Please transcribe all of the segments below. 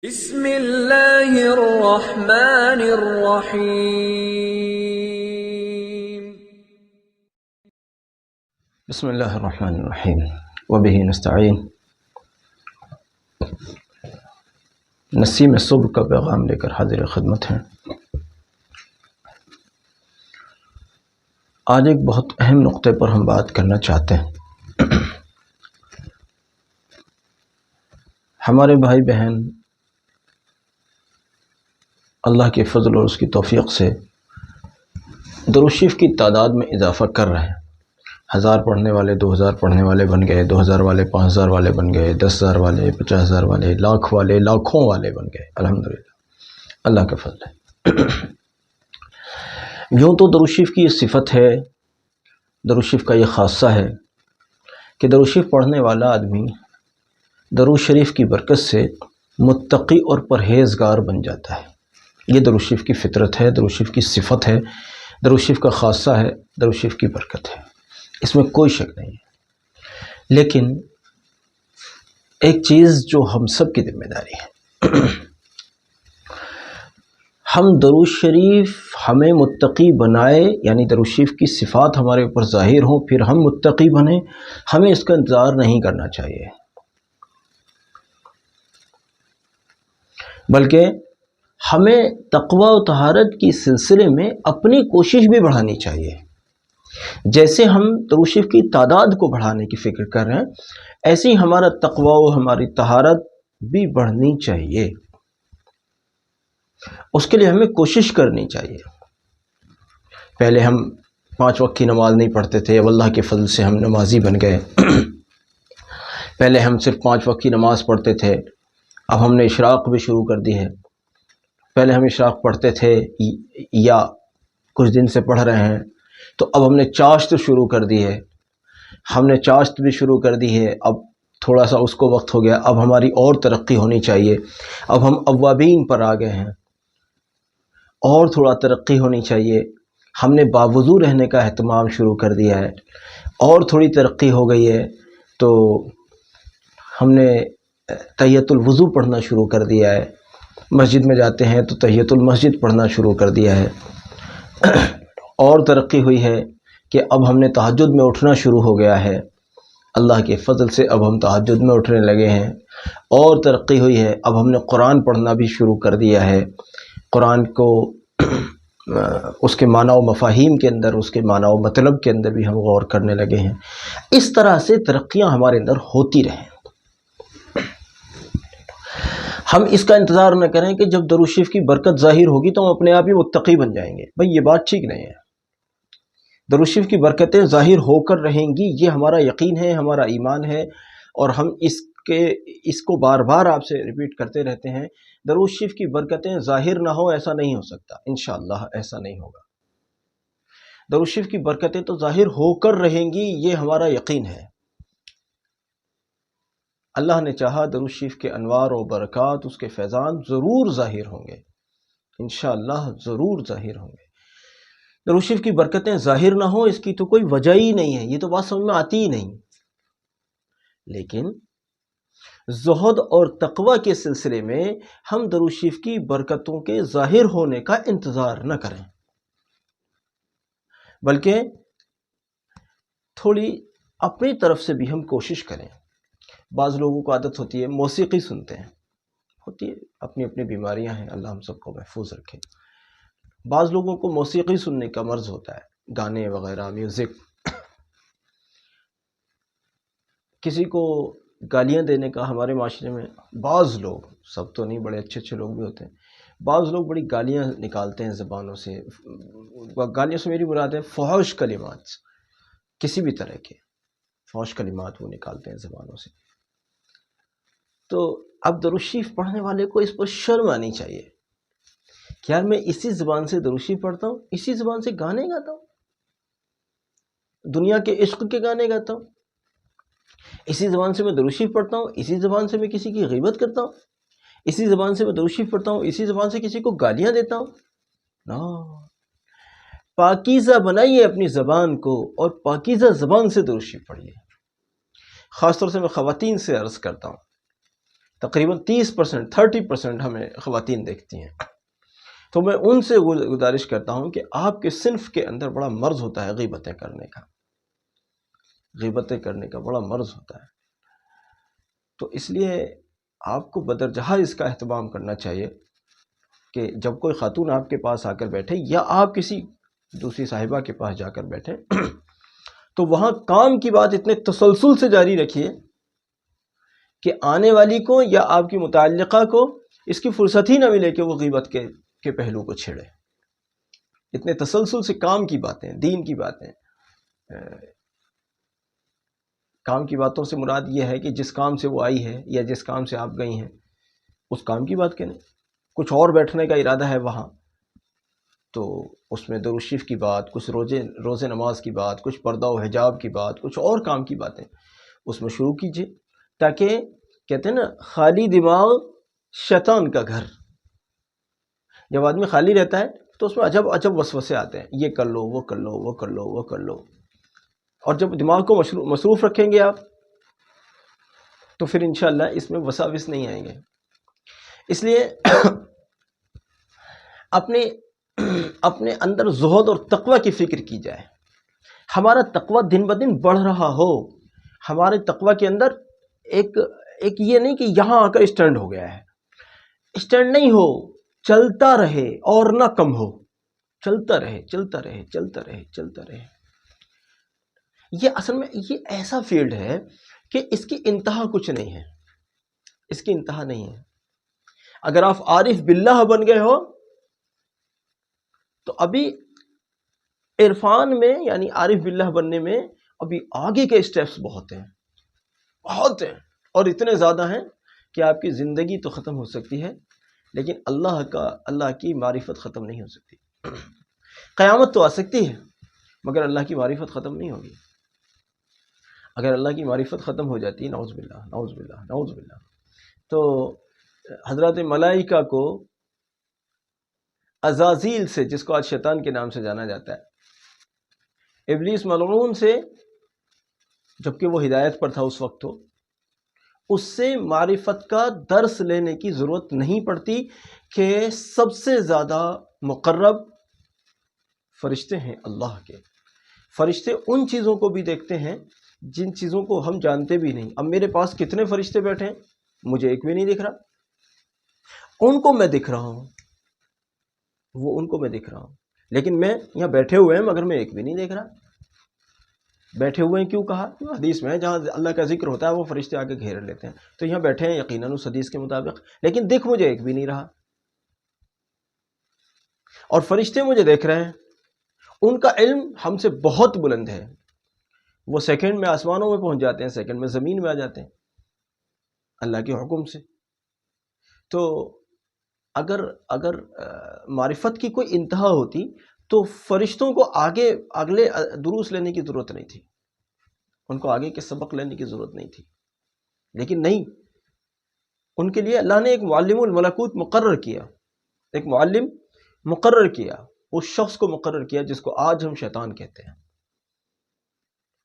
بسم اللہ الرحمن الرحیم۔ بسم اللہ الرحمن الرحیم وبہ نستعین۔ نسیم صبح کا پیغام لے کر حاضر خدمت ہیں۔ آج ایک بہت اہم نقطے پر ہم بات کرنا چاہتے ہیں۔ ہمارے بھائی بہن اللہ کے فضل اور اس کی توفیق سے درود شریف کی تعداد میں اضافہ کر رہے ہیں۔ 1000 پڑھنے والے 2000 پڑھنے والے بن گئے، 2000 والے 5000 والے بن گئے، 10,000 والے 50,000 والے، لاکھ والے لاکھوں والے بن گئے۔ الحمدللہ اللہ کا فضل ہے۔ یوں تو درود شریف کی یہ صفت ہے، درود شریف کا یہ خاصہ ہے کہ درود شریف پڑھنے والا آدمی درود شریف کی برکت سے متقی اور پرہیزگار بن جاتا ہے۔ یہ درود شریف کی فطرت ہے، درود شریف کی صفت ہے، درود شریف کا خاصہ ہے، درود شریف کی برکت ہے، اس میں کوئی شک نہیں ہے۔ لیکن ایک چیز جو ہم سب کی ذمہ داری ہے، ہم درود شریف ہمیں متقی بنائے، یعنی درود شریف کی صفات ہمارے اوپر ظاہر ہوں پھر ہم متقی بنیں، ہمیں اس کا انتظار نہیں کرنا چاہیے، بلکہ ہمیں تقوی و طہارت کی سلسلے میں اپنی کوشش بھی بڑھانی چاہیے۔ جیسے ہم درود شریف کی تعداد کو بڑھانے کی فکر کر رہے ہیں، ایسے ہی ہمارا تقوی و ہماری طہارت بھی بڑھنی چاہیے۔ اس کے لیے ہمیں کوشش کرنی چاہیے۔ پہلے ہم 5 وقت کی نماز نہیں پڑھتے تھے، اب اللہ کے فضل سے ہم نمازی بن گئے۔ پہلے ہم صرف 5 وقت کی نماز پڑھتے تھے، اب ہم نے اشراق بھی شروع کر دی ہے۔ پہلے ہم اشراق پڑھتے تھے یا کچھ دن سے پڑھ رہے ہیں، تو اب ہم نے چاشت شروع کر دی ہے، ہم نے چاشت بھی شروع کر دی ہے، اب تھوڑا سا اس کو وقت ہو گیا، اب ہماری اور ترقی ہونی چاہیے، اب ہم اوابین پر آ گئے ہیں، اور تھوڑا ترقی ہونی چاہیے۔ ہم نے باوضو رہنے کا اہتمام شروع کر دیا ہے، اور تھوڑی ترقی ہو گئی ہے، تو ہم نے تحیۃ الوضو پڑھنا شروع کر دیا ہے، مسجد میں جاتے ہیں تو تحیۃ المسجد پڑھنا شروع کر دیا ہے۔ اور ترقی ہوئی ہے کہ اب ہم نے تہجد میں اٹھنا شروع ہو گیا ہے، اللہ کے فضل سے اب ہم تہجد میں اٹھنے لگے ہیں۔ اور ترقی ہوئی ہے، اب ہم نے قرآن پڑھنا بھی شروع کر دیا ہے، قرآن کو اس کے معنی و مفاہیم کے اندر، اس کے معنی و مطلب کے اندر بھی ہم غور کرنے لگے ہیں۔ اس طرح سے ترقیاں ہمارے اندر ہوتی رہیں۔ ہم اس کا انتظار نہ کریں کہ جب درود شریف کی برکت ظاہر ہوگی تو ہم اپنے آپ ہی متقی بن جائیں گے۔ بھئی یہ بات ٹھیک نہیں ہے۔ درود شریف کی برکتیں ظاہر ہو کر رہیں گی، یہ ہمارا یقین ہے، ہمارا ایمان ہے، اور ہم اس کو بار بار آپ سے ریپیٹ کرتے رہتے ہیں۔ درود شریف کی برکتیں ظاہر نہ ہو ایسا نہیں ہو سکتا، انشاءاللہ ایسا نہیں ہوگا۔ درود شریف کی برکتیں تو ظاہر ہو کر رہیں گی، یہ ہمارا یقین ہے۔ اللہ نے چاہا درود شریف کے انوار و برکات، اس کے فیضان ضرور ظاہر ہوں گے، انشاءاللہ ضرور ظاہر ہوں گے۔ درود شریف کی برکتیں ظاہر نہ ہوں اس کی تو کوئی وجہ ہی نہیں ہے، یہ تو بات سمجھ میں آتی ہی نہیں۔ لیکن زہد اور تقوی کے سلسلے میں ہم درود شریف کی برکتوں کے ظاہر ہونے کا انتظار نہ کریں، بلکہ تھوڑی اپنی طرف سے بھی ہم کوشش کریں۔ بعض لوگوں کو عادت ہوتی ہے موسیقی سنتے ہیں، ہوتی ہے، اپنی اپنی بیماریاں ہیں، اللہ ہم سب کو محفوظ رکھے۔ بعض لوگوں کو موسیقی سننے کا مرض ہوتا ہے، گانے وغیرہ، میوزک۔ کسی کو گالیاں دینے کا ہمارے معاشرے میں بعض لوگ، سب تو نہیں، بڑے اچھے اچھے لوگ بھی ہوتے ہیں، بعض لوگ بڑی گالیاں نکالتے ہیں زبانوں سے۔ گالیوں سے میری مراد ہے فحش کلمات، کسی بھی طرح کے فحش کلمات وہ نکالتے ہیں زبانوں سے۔ تو اب درود شریف پڑھنے والے کو اس پر شرم آنی چاہیے کہ یار میں اسی زبان سے درود شریف پڑھتا ہوں، اسی زبان سے گانے گاتا ہوں، دنیا کے عشق کے گانے گاتا ہوں، اسی زبان سے میں درود شریف پڑھتا ہوں، اسی زبان سے میں کسی کی غیبت کرتا ہوں، اسی زبان سے میں درود شریف پڑھتا ہوں، اسی زبان سے کسی کو گالیاں دیتا ہوں۔ نا، پاکیزہ بنائیے اپنی زبان کو اور پاکیزہ زبان سے درود شریف پڑھیے۔ خاص طور سے میں خواتین سے عرض کرتا ہوں تقریباً 30%، 30% ہمیں خواتین دیکھتی ہیں. تو میں ان سے گزارش کرتا ہوں کہ آپ کے صنف کے اندر بڑا مرض ہوتا ہے غیبتیں کرنے کا، غیبتیں کرنے کا بڑا مرض ہوتا ہے. تو اس لیے آپ کو بدرجہ اس کا اہتمام کرنا چاہیے کہ جب کوئی خاتون آپ کے پاس آ کر بیٹھے یا آپ کسی دوسری صاحبہ کے پاس جا کر بیٹھیں تو وہاں کام کی بات اتنے تسلسل سے جاری رکھیے کہ آنے والی کو یا آپ کی متعلقہ کو اس کی فرصت ہی نہ ملے کہ وہ غیبت کے پہلو کو چھیڑے. اتنے تسلسل سے کام کی باتیں، دین کی باتیں. کام کی باتوں سے مراد یہ ہے کہ جس کام سے وہ آئی ہے یا جس کام سے آپ گئی ہیں اس کام کی بات کریں. کچھ اور بیٹھنے کا ارادہ ہے وہاں تو اس میں درود شریف کی بات، کچھ روزے نماز کی بات، کچھ پردہ و حجاب کی بات، کچھ اور کام کی باتیں اس میں شروع کیجیے، تاکہ کہتے ہیں نا خالی دماغ شیطان کا گھر. جب آدمی خالی رہتا ہے تو اس میں عجب عجب وسوسے آتے ہیں، یہ کر لو، وہ کر لو، وہ کر لو، وہ کر لو. اور جب دماغ کو مصروف رکھیں گے آپ تو پھر انشاءاللہ اس میں وساوس نہیں آئیں گے. اس لیے اپنے اندر زہد اور تقوی کی فکر کی جائے. ہمارا تقوی دن بدن بڑھ رہا ہو. ہمارے تقوی کے اندر ایک یہ نہیں کہ یہاں آ کر اسٹینڈ ہو گیا ہے. اسٹینڈ نہیں ہو، چلتا رہے اور نہ کم ہو. چلتا رہے، چلتا رہے، چلتا رہے، چلتا رہے. یہ اصل میں یہ ایسا فیلڈ ہے کہ اس کی انتہا کچھ نہیں ہے، اس کی انتہا نہیں ہے. اگر آپ عارف باللہ بن گئے ہو تو ابھی عرفان میں یعنی عارف باللہ بننے میں ابھی آگے کے اسٹیپس بہت ہیں، بہت ہیں، اور اتنے زیادہ ہیں کہ آپ کی زندگی تو ختم ہو سکتی ہے لیکن اللہ کی معرفت ختم نہیں ہو سکتی. قیامت تو آ سکتی ہے مگر اللہ کی معرفت ختم نہیں ہوگی. اگر اللہ کی معرفت ختم ہو جاتی، نعوذ باللہ، نعوذ باللہ، نعوذ باللہ، تو حضرات ملائکہ کو عزازیل سے، جس کو آج شیطان کے نام سے جانا جاتا ہے، ابلیس ملعون سے، جبکہ وہ ہدایت پر تھا اس وقت، تو اس سے معرفت کا درس لینے کی ضرورت نہیں پڑتی کہ سب سے زیادہ مقرب فرشتے ہیں اللہ کے. فرشتے ان چیزوں کو بھی دیکھتے ہیں جن چیزوں کو ہم جانتے بھی نہیں. اب میرے پاس کتنے فرشتے بیٹھے ہیں، مجھے ایک بھی نہیں دکھ رہا. ان کو میں دکھ رہا ہوں، وہ ان کو میں دکھ رہا ہوں، لیکن میں یہاں بیٹھے ہوئے ہیں مگر میں ایک بھی نہیں دیکھ رہا. بیٹھے ہوئے ہیں کیوں کہا؟ حدیث میں جہاں اللہ کا ذکر ہوتا ہے وہ فرشتے آ کے گھیر لیتے ہیں. تو یہاں بیٹھے ہیں یقیناً اس حدیث کے مطابق، لیکن دکھ مجھے ایک بھی نہیں رہا. اور فرشتے مجھے دیکھ رہے ہیں، ان کا علم ہم سے بہت بلند ہے. وہ سیکنڈ میں آسمانوں میں پہنچ جاتے ہیں، سیکنڈ میں زمین میں آ جاتے ہیں اللہ کے حکم سے. تو اگر معرفت کی کوئی انتہا ہوتی تو فرشتوں کو اگلے دروس لینے کی ضرورت نہیں تھی، ان کو آگے کے سبق لینے کی ضرورت نہیں تھی. لیکن نہیں، ان کے لیے اللہ نے ایک معلم الملکوت مقرر کیا، ایک معلم مقرر کیا، اس شخص کو مقرر کیا جس کو آج ہم شیطان کہتے ہیں،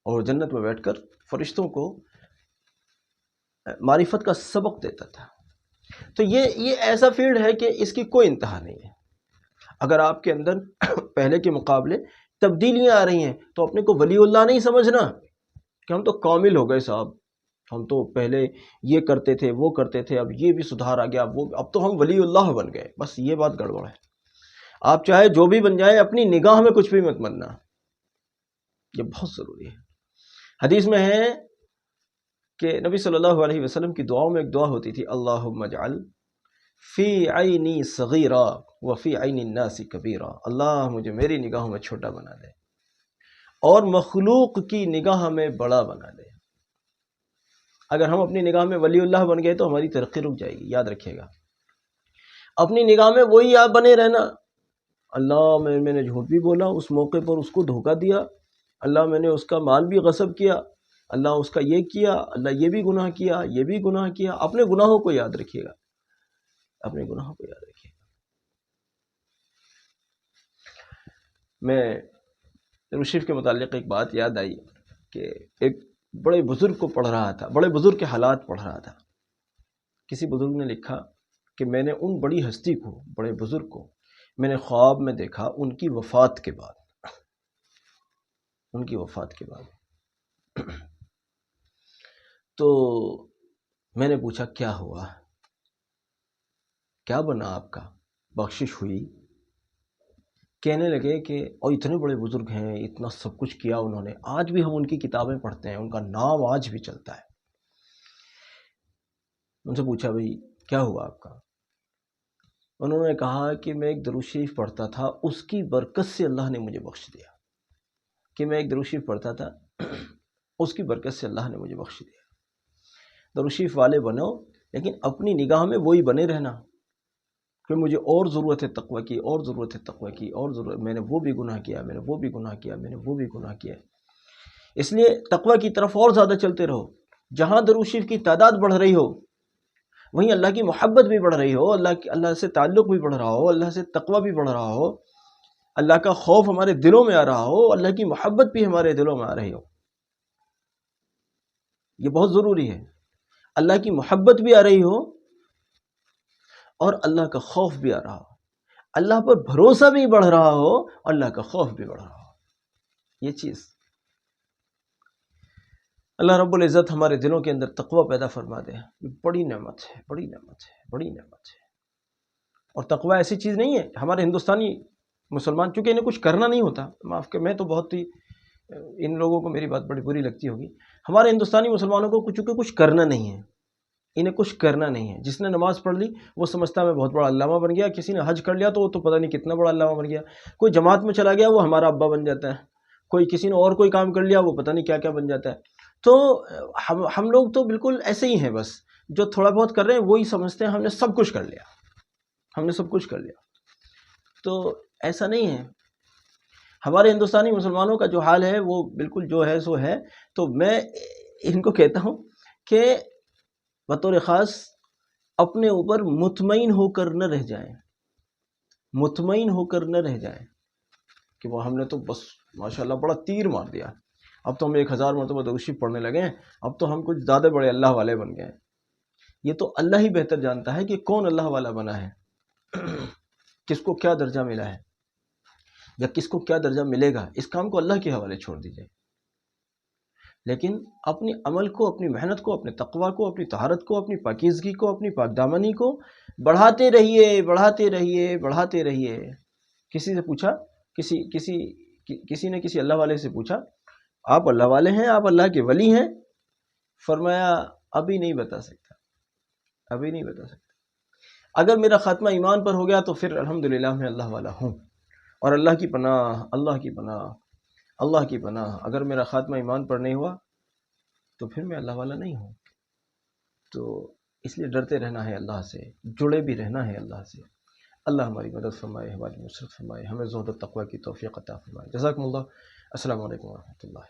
اور جنت میں بیٹھ کر فرشتوں کو معرفت کا سبق دیتا تھا. تو یہ ایسا فیلڈ ہے کہ اس کی کوئی انتہا نہیں ہے. اگر آپ کے اندر پہلے کے مقابلے تبدیلیاں آ رہی ہیں تو اپنے کو ولی اللہ نہیں سمجھنا کہ ہم تو کامل ہو گئے صاحب، ہم تو پہلے یہ کرتے تھے، وہ کرتے تھے، اب یہ بھی سدھار آ گیا، اب تو ہم ولی اللہ بن گئے. بس یہ بات گڑبڑ ہے. آپ چاہے جو بھی بن جائے، اپنی نگاہ میں کچھ بھی مت بننا، یہ بہت ضروری ہے. حدیث میں ہے کہ نبی صلی اللہ علیہ وسلم کی دعاؤں میں ایک دعا ہوتی تھی، اللہم اجعل فی عینی صغیرا وفی عین الناس کبیرا. اللہ مجھے میری نگاہوں میں چھوٹا بنا دے اور مخلوق کی نگاہ میں بڑا بنا دے. اگر ہم اپنی نگاہ میں ولی اللہ بن گئے تو ہماری ترقی رک جائے گی، یاد رکھیے گا. اپنی نگاہ میں وہی آپ بنے رہنا، اللہ میں نے جھوٹ بھی بولا، اس موقع پر اس کو دھوکہ دیا، اللہ میں نے اس کا مال بھی غصب کیا، اللہ اس کا یہ کیا، اللہ یہ بھی گناہ کیا، یہ بھی گناہ کیا. اپنے گناہوں کو یاد رکھیے گا، اپنے گناہوں کو یاد رکھیے گا. میں رشیف کے متعلق ایک بات یاد آئی کہ ایک بڑے بزرگ کو پڑھ رہا تھا، بڑے بزرگ کے حالات پڑھ رہا تھا. کسی بزرگ نے لکھا کہ میں نے ان بڑی ہستی کو، بڑے بزرگ کو میں نے خواب میں دیکھا ان کی وفات کے بعد، ان کی وفات کے بعد۔ تو میں نے پوچھا کیا ہوا، کیا بنا آپ کا، بخشش ہوئی؟ کہنے لگے کہ اور اتنے بڑے بزرگ ہیں، اتنا سب کچھ کیا انہوں نے، آج بھی ہم ان کی کتابیں پڑھتے ہیں، ان کا نام آج بھی چلتا ہے۔ ان سے پوچھا بھئی کیا ہوا آپ کا؟ انہوں نے کہا کہ میں ایک درود شریف پڑھتا تھا، اس کی برکت سے اللہ نے مجھے بخش دیا، کہ میں ایک درود شریف پڑھتا تھا، اس کی برکت سے اللہ نے مجھے بخش دیا۔ درود شریف والے بنو، لیکن اپنی نگاہ میں وہی بنے رہنا کہ مجھے اور ضرورت ہے تقوی کی، اور ضرورت ہے تقوی کی، اور ضرورت، میں نے وہ بھی گناہ کیا، میں نے وہ بھی گناہ کیا، میں نے وہ بھی گناہ کیا۔ اس لیے تقوی کی طرف اور زیادہ چلتے رہو۔ جہاں درود شریف کی تعداد بڑھ رہی ہو، وہیں اللہ کی محبت بھی بڑھ رہی ہو، اللہ سے تعلق بھی بڑھ رہا ہو، اللہ سے تقوی بھی بڑھ رہا ہو، اللہ کا خوف ہمارے دلوں میں آ رہا ہو، اللہ کی محبت بھی ہمارے دلوں میں آ رہی ہو۔ یہ بہت ضروری ہے، اللہ کی محبت بھی آ رہی ہو اور اللہ کا خوف بھی آ رہا ہو، اللہ پر بھروسہ بھی بڑھ رہا ہو، اللہ کا خوف بھی بڑھ رہا ہو۔ یہ چیز اللہ رب العزت ہمارے دلوں کے اندر تقوی پیدا فرما دے، یہ بڑی نعمت ہے، بڑی نعمت ہے، بڑی نعمت ہے۔ اور تقوی ایسی چیز نہیں ہے، ہمارے ہندوستانی مسلمان چونکہ انہیں کچھ کرنا نہیں ہوتا، معاف کر، میں تو بہت ہی، ان لوگوں کو میری بات بڑی بری لگتی ہوگی، ہمارے ہندوستانی مسلمانوں کو چونکہ کچھ کرنا نہیں ہے، انہیں کچھ کرنا نہیں ہے۔ جس نے نماز پڑھ لی وہ سمجھتا ہے میں بہت بڑا علامہ بن گیا، کسی نے حج کر لیا تو وہ تو پتہ نہیں کتنا بڑا علامہ بن گیا، کوئی جماعت میں چلا گیا وہ ہمارا ابا بن جاتا ہے، کوئی کسی نے اور کوئی کام کر لیا وہ پتہ نہیں کیا کیا بن جاتا ہے۔ تو ہم لوگ تو بالکل ایسے ہی ہیں، بس جو تھوڑا بہت کر رہے ہیں وہی سمجھتے ہیں ہم نے سب کچھ کر لیا، ہم نے سب کچھ کر لیا۔ تو ایسا نہیں ہے، ہمارے ہندوستانی مسلمانوں کا جو حال ہے وہ بالکل جو ہے سو ہے۔ تو میں ان کو کہتا ہوں کہ بطور خاص اپنے اوپر مطمئن ہو کر نہ رہ جائیں، مطمئن ہو کر نہ رہ جائیں کہ وہ ہم نے تو بس ماشاءاللہ بڑا تیر مار دیا، اب تو ہم 1000 مرتبہ درود شریف پڑھنے لگے ہیں، اب تو ہم کچھ زیادہ بڑے اللہ والے بن گئے ہیں۔ یہ تو اللہ ہی بہتر جانتا ہے کہ کون اللہ والا بنا ہے، کس کو کیا درجہ ملا ہے یا کس کو کیا درجہ ملے گا، اس کام کو اللہ کے حوالے چھوڑ دیجئے۔ لیکن اپنی عمل کو، اپنی محنت کو، اپنے تقوی کو، اپنی طہارت کو، اپنی پاکیزگی کو، اپنی پاک دامنی کو بڑھاتے رہیے، بڑھاتے رہیے، بڑھاتے رہیے۔ کسی سے پوچھا، کسی نے کسی اللہ والے سے پوچھا آپ اللہ والے ہیں، آپ اللہ کے ولی ہیں؟ فرمایا ابھی نہیں بتا سکتا، ابھی نہیں بتا سکتا، اگر میرا خاتمہ ایمان پر ہو گیا تو پھر الحمدللہ میں اللہ والا ہوں، اور اللہ کی پناہ، اللہ کی پناہ، اللہ کی پناہ، اگر میرا خاتمہ ایمان پر نہیں ہوا تو پھر میں اللہ والا نہیں ہوں۔ تو اس لیے ڈرتے رہنا ہے اللہ سے، جڑے بھی رہنا ہے اللہ سے۔ اللہ ہماری مدد فرمائے، ہماری نصرت فرمائے، ہمیں زہد و تقوی کی توفیق عطا فرمائے۔ جزاکم اللہ، السلام علیکم ورحمۃ اللہ۔